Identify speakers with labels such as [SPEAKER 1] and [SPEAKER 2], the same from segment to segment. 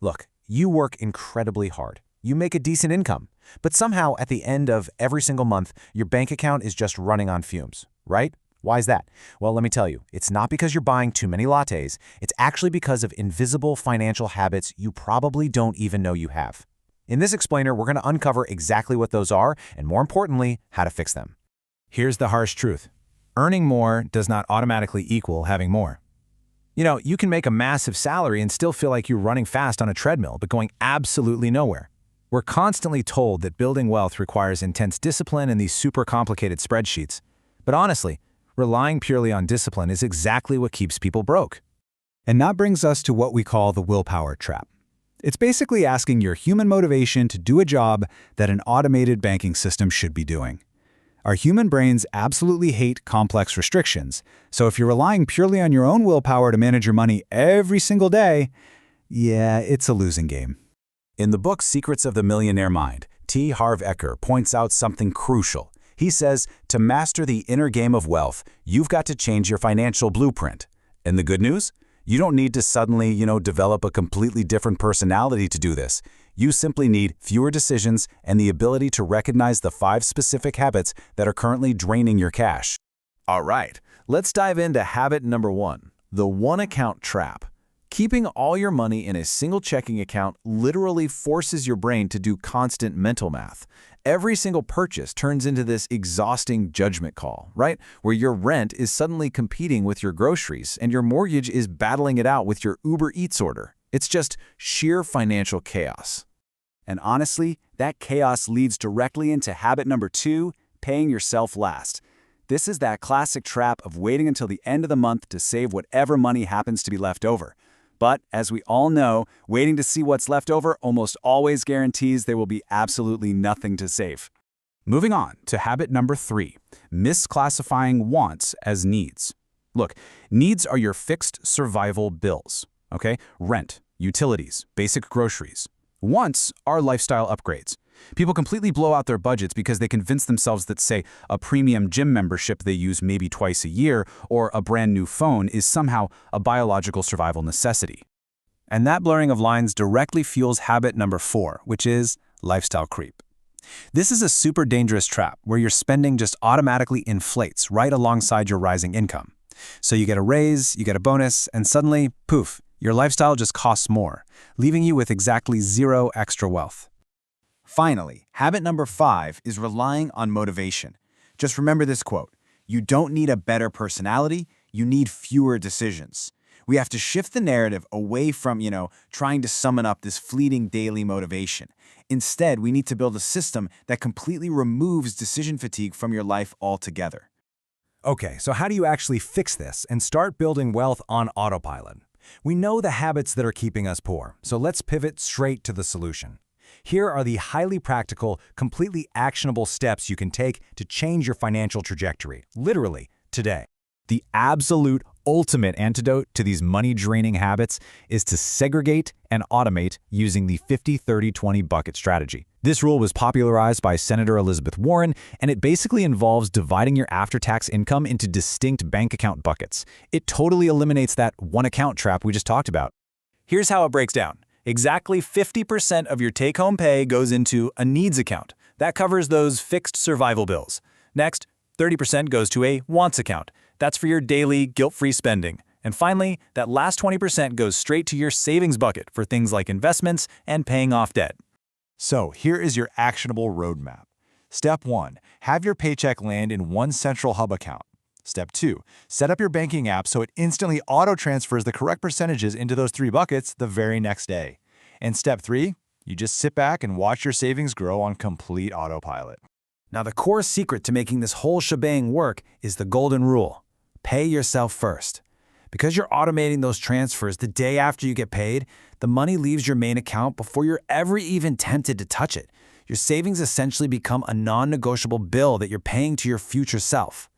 [SPEAKER 1] Look, you work incredibly hard. You make a decent income. But somehow, at the end of every single month, your bank account is just running on fumes, right? Why is that? Well, let me tell you, it's not because you're buying too many lattes. It's actually because of invisible financial habits you probably don't even know you have. In this explainer, we're going to uncover exactly what those are and, more importantly, how to fix them.
[SPEAKER 2] Here's the harsh truth. Earning more does not automatically equal having more. You can make a massive salary and still feel like you're running fast on a treadmill, but going absolutely nowhere. We're constantly told that building wealth requires intense discipline and these super complicated spreadsheets. But honestly, relying purely on discipline is exactly what keeps people broke.
[SPEAKER 3] And that brings us to what we call the willpower trap. It's basically asking your human motivation to do a job that an automated banking system should be doing. Our human brains absolutely hate complex restrictions, so if you're relying purely on your own willpower to manage your money every single day, yeah, it's a losing game.
[SPEAKER 1] In the book Secrets of the Millionaire Mind, T. Harv Eker points out something crucial. He says, to master the inner game of wealth, you've got to change your financial blueprint. And the good news? You don't need to suddenly, develop a completely different personality to do this. You simply need fewer decisions and the ability to recognize the 5 specific habits that are currently draining your cash.
[SPEAKER 2] All right, let's dive into habit number 1, the one-account trap. Keeping all your money in a single checking account literally forces your brain to do constant mental math. Every single purchase turns into this exhausting judgment call, right? Where your rent is suddenly competing with your groceries and your mortgage is battling it out with your Uber Eats order. It's just sheer financial chaos.
[SPEAKER 3] And honestly, that chaos leads directly into habit number 2, paying yourself last. This is that classic trap of waiting until the end of the month to save whatever money happens to be left over. But as we all know, waiting to see what's left over almost always guarantees there will be absolutely nothing to save.
[SPEAKER 1] Moving on to habit number 3, misclassifying wants as needs. Look, needs are your fixed survival bills, okay? Rent, utilities, basic groceries. Wants are lifestyle upgrades. People completely blow out their budgets because they convince themselves that, say, a premium gym membership they use maybe twice a year or a brand new phone is somehow a biological survival necessity. And that blurring of lines directly fuels habit number 4, which is lifestyle creep. This is a super dangerous trap where your spending just automatically inflates right alongside your rising income. So you get a raise, you get a bonus, and suddenly, poof, your lifestyle just costs more, leaving you with exactly 0 extra wealth.
[SPEAKER 3] Finally, habit number 5 is relying on motivation. Just remember this quote, you don't need a better personality, you need fewer decisions. We have to shift the narrative away from, trying to summon up this fleeting daily motivation. Instead, we need to build a system that completely removes decision fatigue from your life altogether.
[SPEAKER 1] Okay, so how do you actually fix this and start building wealth on autopilot? We know the habits that are keeping us poor, so let's pivot straight to the solution. Here are the highly practical, completely actionable steps you can take to change your financial trajectory, literally, today. The absolute ultimate antidote to these money-draining habits is to segregate and automate using the 50-30-20 bucket strategy. This rule was popularized by Senator Elizabeth Warren, and it basically involves dividing your after-tax income into distinct bank account buckets. It totally eliminates that one-account trap we just talked about. Here's how it breaks down. Exactly 50% of your take-home pay goes into a needs account. That covers those fixed survival bills. Next, 30% goes to a wants account. That's for your daily, guilt-free spending. And finally, that last 20% goes straight to your savings bucket for things like investments and paying off debt.
[SPEAKER 3] So here is your actionable roadmap. Step 1, have your paycheck land in one central hub account. Step 2, set up your banking app so it instantly auto-transfers the correct percentages into those 3 buckets the very next day. And step 3, you just sit back and watch your savings grow on complete autopilot.
[SPEAKER 1] Now, the core secret to making this whole shebang work is the golden rule. Pay yourself first. Because you're automating those transfers the day after you get paid, the money leaves your main account before you're ever even tempted to touch it. Your savings essentially become a non-negotiable bill that you're paying to your future self.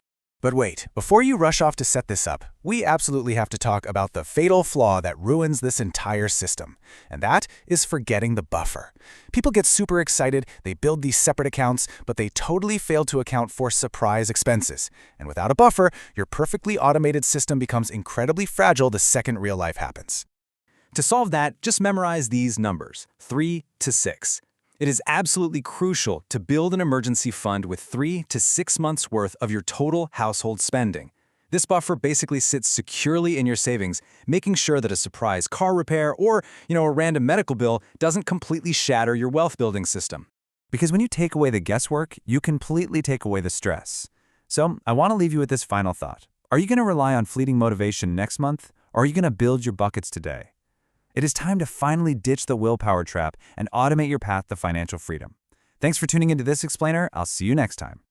[SPEAKER 1] But wait, before you rush off to set this up, we absolutely have to talk about the fatal flaw that ruins this entire system. And that is forgetting the buffer. People get super excited, they build these separate accounts, but they totally fail to account for surprise expenses. And without a buffer, your perfectly automated system becomes incredibly fragile the second real life happens. To solve that, just memorize these numbers, 3 to 6. It is absolutely crucial to build an emergency fund with 3 to 6 months' worth of your total household spending. This buffer basically sits securely in your savings, making sure that a surprise car repair or, a random medical bill doesn't completely shatter your wealth-building system.
[SPEAKER 2] Because when you take away the guesswork, you completely take away the stress. So, I want to leave you with this final thought. Are you going to rely on fleeting motivation next month, or are you going to build your buckets today? It is time to finally ditch the willpower trap and automate your path to financial freedom. Thanks for tuning into this explainer. I'll see you next time.